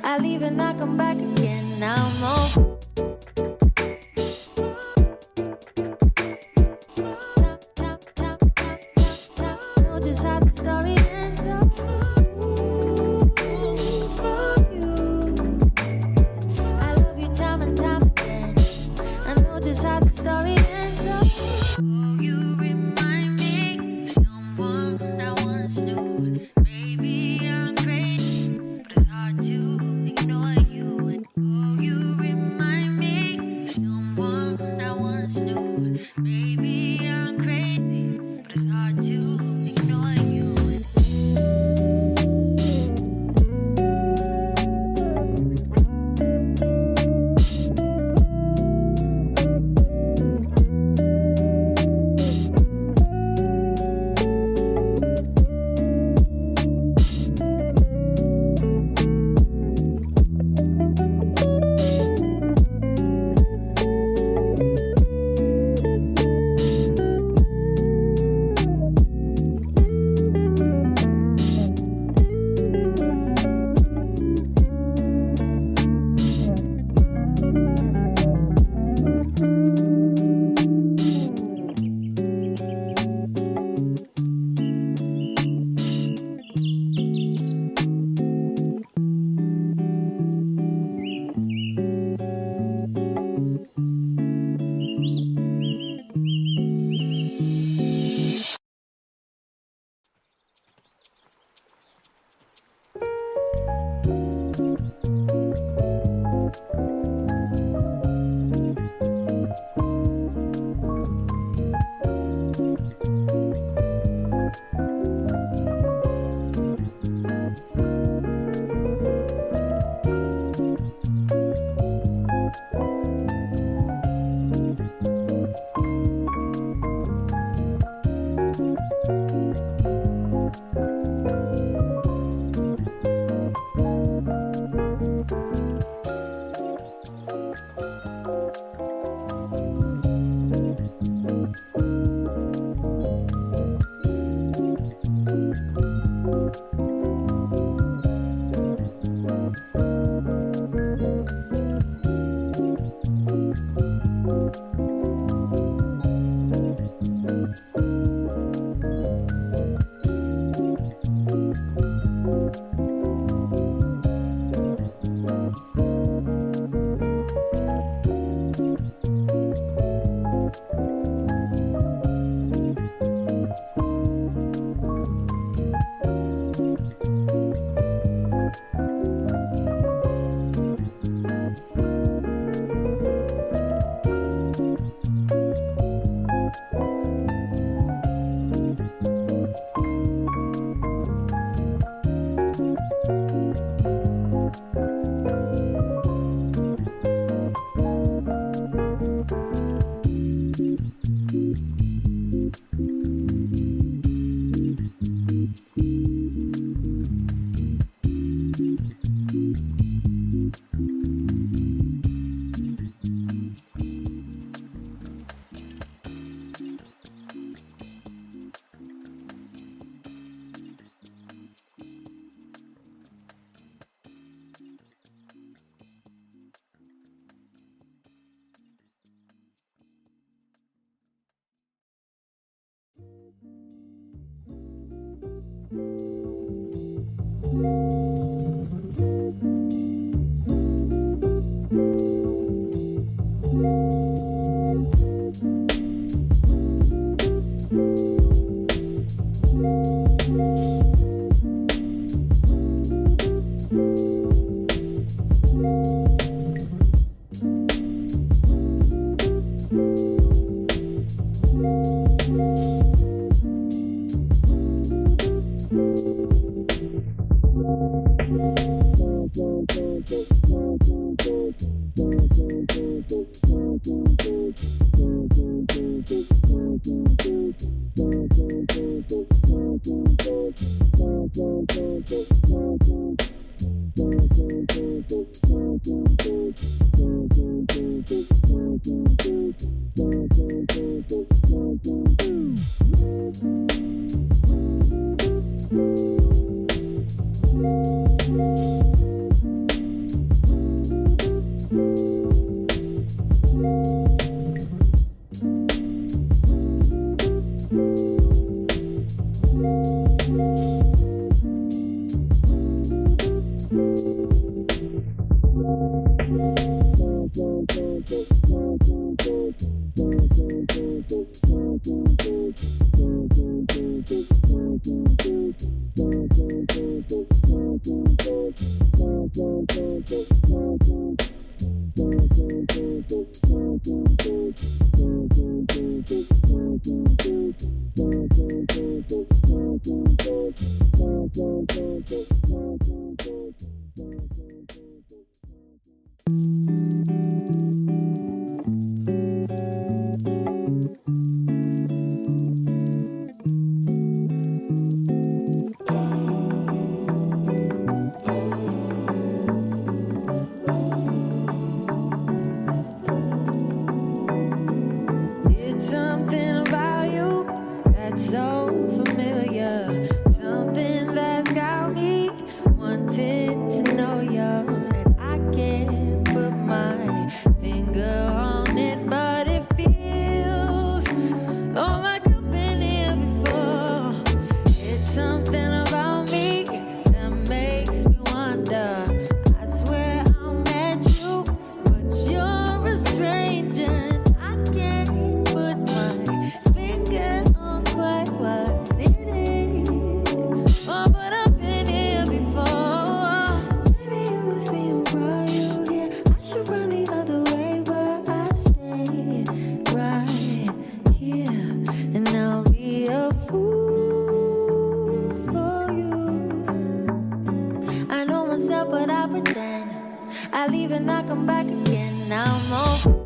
I leave and I come back again. Now I'm all It's something about you that's so familiar, something that's got me wanting to know you, and I can't put my finger on it, but it feels oh like I've been here before. It's something about me that makes me wonder. I swear I met you, but you're a stranger. I can't put my finger on quite what it is. Oh, but I've been here before. Maybe it was me who brought you here. I should run the other way, but I stay right here, and I'll be a fool for you. I know myself, but I pretend. I leave and I come back again. Now I'm all